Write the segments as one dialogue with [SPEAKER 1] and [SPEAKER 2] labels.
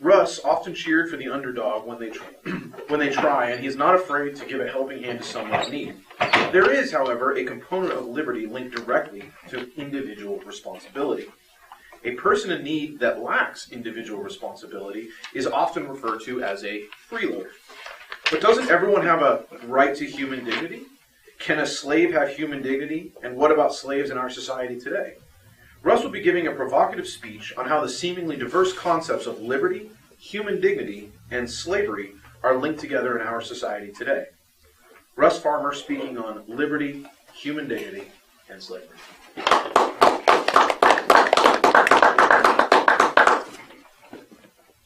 [SPEAKER 1] Russ often cheered for the underdog when they try, and he's not afraid to give a helping hand to someone in need. There is, however, a component of liberty linked directly to individual responsibility. A person in need that lacks individual responsibility is often referred to as a freeloader. But doesn't everyone have a right to human dignity? Can a slave have human dignity? And what about slaves in our society today? Russ will be giving a provocative speech on how the seemingly diverse concepts of liberty, human dignity, and slavery are linked together in our society today. Russ Farmer speaking on liberty, human dignity, and slavery.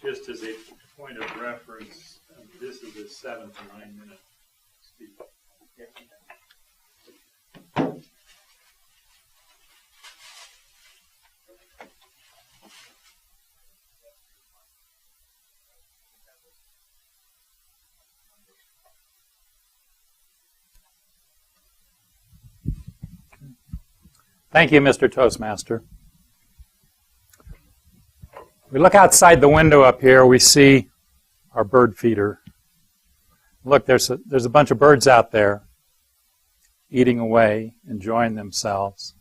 [SPEAKER 2] Just as a point of reference, this is a 7 to 9 minute speech.
[SPEAKER 3] Thank you, Mr. Toastmaster. We look outside the window up here, we see our bird feeder. Look, there's a bunch of birds out there eating away, enjoying themselves.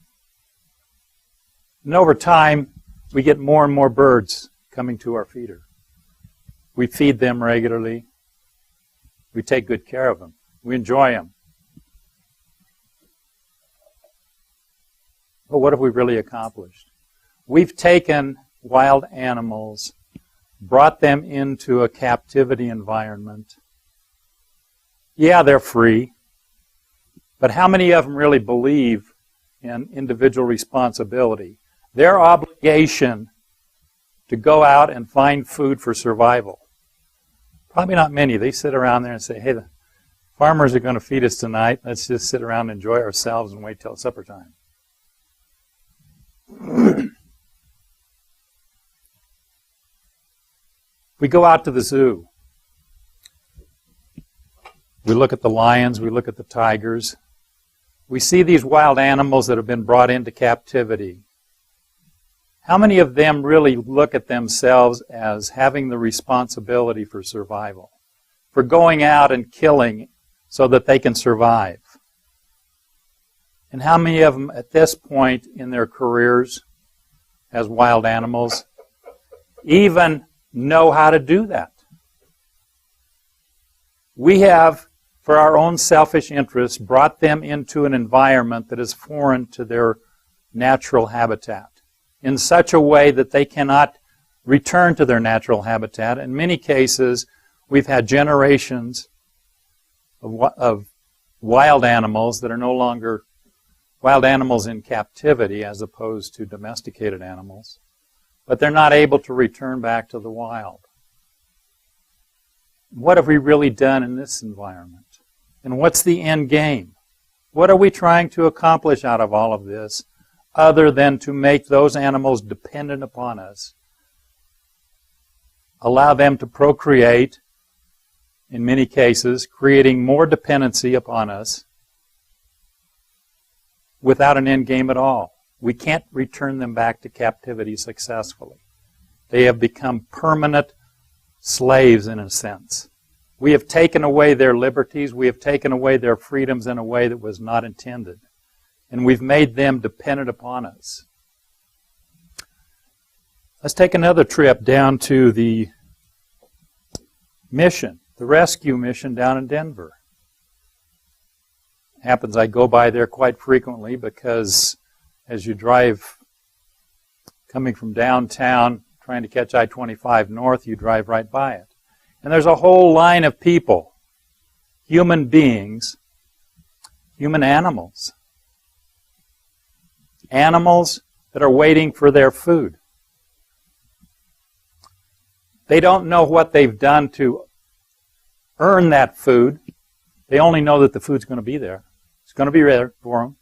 [SPEAKER 3] And over time, we get more and more birds coming to our feeder. We feed them regularly. We take good care of them. We enjoy them. But what have we really accomplished? We've taken wild animals, brought them into a captivity environment. Yeah, they're free, but how many of them really believe in individual responsibility? Their obligation to go out and find food for survival. Probably not many. They sit around there and say, hey, the farmers are going to feed us tonight. Let's just sit around and enjoy ourselves and wait till supper time. We go out to the zoo. We look at the lions, we look at the tigers. We see these wild animals that have been brought into captivity. How many of them really look at themselves as having the responsibility for survival, for going out and killing so that they can survive? And how many of them at this point in their careers as wild animals even know how to do that? We have, for our own selfish interests, brought them into an environment that is foreign to their natural habitat in such a way that they cannot return to their natural habitat. In many cases, we've had generations of wild animals that are no longer wild animals in captivity as opposed to domesticated animals, but they're not able to return back to the wild. What have we really done in this environment? And what's the end game? What are we trying to accomplish out of all of this other than to make those animals dependent upon us, allow them to procreate, in many cases, creating more dependency upon us without an end game at all? We can't return them back to captivity successfully. They have become permanent slaves in a sense. We have taken away their liberties. We have taken away their freedoms in a way that was not intended. And we've made them dependent upon us. Let's take another trip down to the mission, the rescue mission down in Denver. Happens I go by there quite frequently because as you drive coming from downtown trying to catch I-25 north, you drive right by it. And there's a whole line of people, human beings, human animals. Animals that are waiting for their food. They don't know what they've done to earn that food. They only know that the food's going to be there. It's going to be there for them.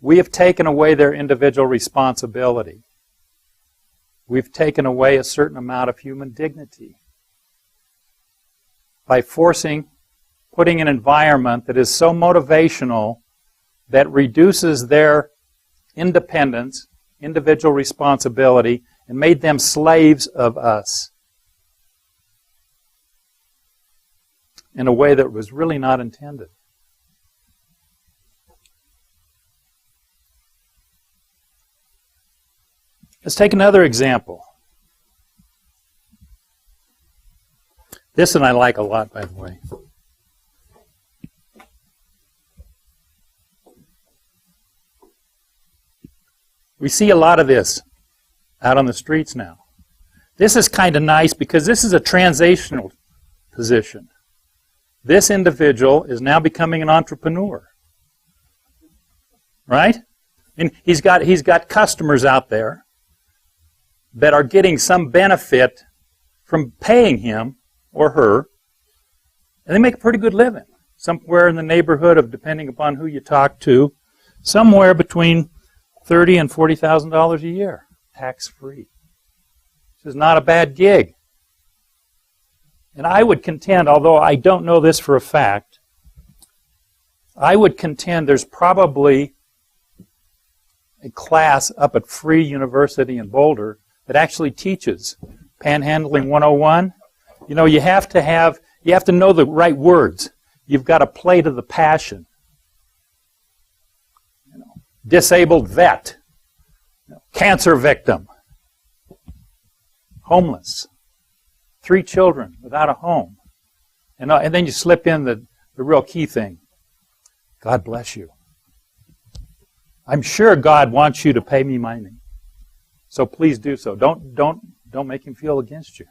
[SPEAKER 3] We have taken away their individual responsibility. We've taken away a certain amount of human dignity by putting an environment that is so motivational that reduces their independence, individual responsibility, and made them slaves of us in a way that was really not intended. Let's take another example. This one I like a lot, by the way. We see a lot of this out on the streets now. This is kind of nice because this is a transitional position. This individual is now becoming an entrepreneur. Right? And he's got customers out there that are getting some benefit from paying him or her, and they make a pretty good living. Somewhere in the neighborhood of, depending upon who you talk to, somewhere between $30,000 and $40,000 a year, tax-free. This is not a bad gig. And I would contend, although I don't know this for a fact, I would contend there's probably a class up at Free University in Boulder that actually teaches Panhandling 101. You know, you have to know the right words. You've got to play to the passion. You know, disabled vet, cancer victim, homeless, 3 children without a home. And then you slip in the real key thing. God bless you. I'm sure God wants you to pay me money. So please do so. Don't make him feel against you.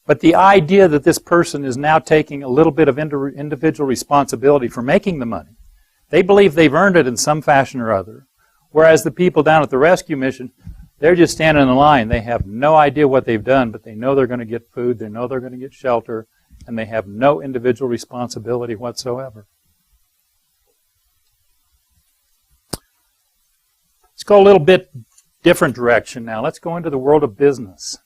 [SPEAKER 3] But the idea that this person is now taking a little bit of individual responsibility for making the money, they believe they've earned it in some fashion or other, whereas the people down at the rescue mission, they're just standing in the line. They have no idea what they've done, but they know they're going to get food, they know they're going to get shelter, and they have no individual responsibility whatsoever. Let's go a little bit different direction now. Let's go into the world of business.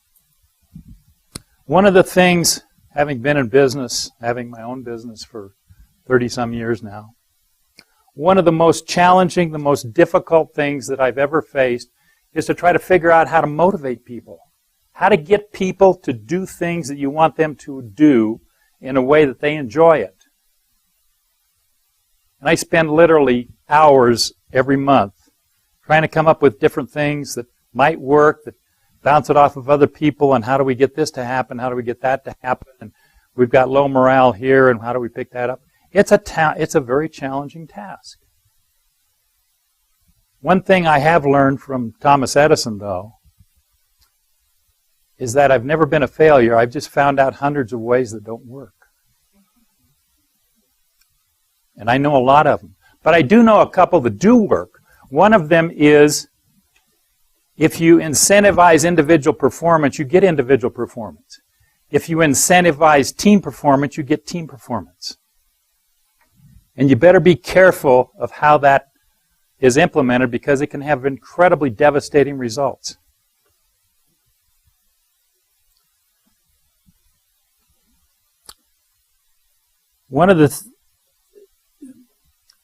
[SPEAKER 3] One of the things, having been in business, having my own business for 30-some years now, one of the most challenging, the most difficult things that I've ever faced is to try to figure out how to motivate people, how to get people to do things that you want them to do in a way that they enjoy it. And I spend literally hours every month trying to come up with different things that might work, that bounce it off of other people, and how do we get this to happen, how do we get that to happen, and we've got low morale here, and how do we pick that up? It's a very challenging task. One thing I have learned from Thomas Edison, though, is that I've never been a failure. I've just found out hundreds of ways that don't work. And I know a lot of them. But I do know a couple that do work. One of them is, if you incentivize individual performance, you get individual performance. If you incentivize team performance, you get team performance. And you better be careful of how that is implemented, because it can have incredibly devastating results.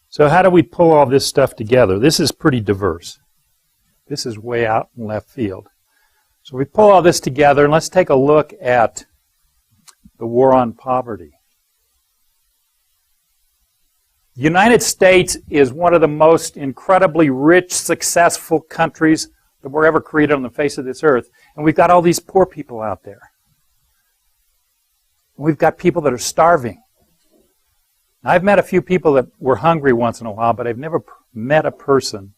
[SPEAKER 3] So how do we pull all this stuff together? This is pretty diverse. This is way out in left field. So we pull all this together, and let's take a look at the war on poverty. The United States is one of the most incredibly rich, successful countries that were ever created on the face of this earth. And we've got all these poor people out there. We've got people that are starving. Now, I've met a few people that were hungry once in a while, but I've never met a person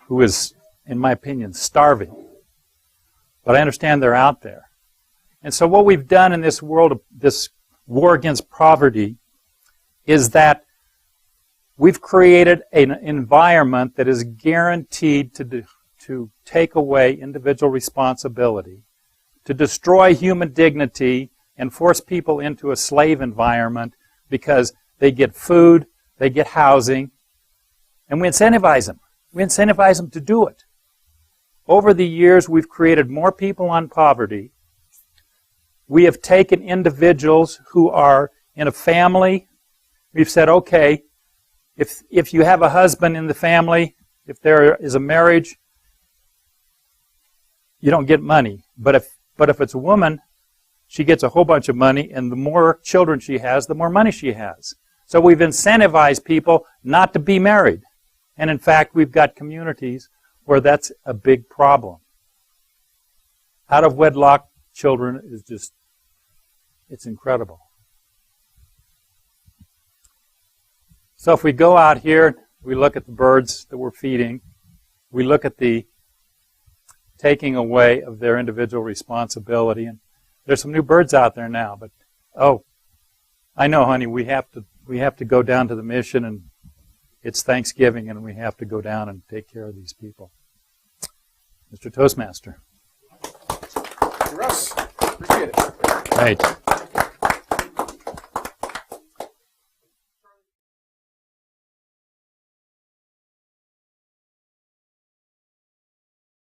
[SPEAKER 3] who is, in my opinion, starving. But I understand they're out there. And so what we've done in this world of this war against poverty is that we've created an environment that is guaranteed to take away individual responsibility, to destroy human dignity and force people into a slave environment, because they get food, they get housing, and we incentivize them. We incentivize them to do it. Over the years, we've created more people on poverty. We have taken individuals who are in a family. We've said, okay, if you have a husband in the family, if there is a marriage, you don't get money. But if it's a woman, she gets a whole bunch of money, and the more children she has, the more money she has. So we've incentivized people not to be married. And in fact, we've got communities where that's a big problem. Out of wedlock children is just, it's incredible. So if we go out here, we look at the birds that we're feeding, we look at the taking away of their individual responsibility, and there's some new birds out there now, but oh, I know, honey, we have to go down to the mission, and it's Thanksgiving, and we have to go down and take care of these people. Mr. Toastmaster.
[SPEAKER 1] Russ, appreciate it.
[SPEAKER 3] Right.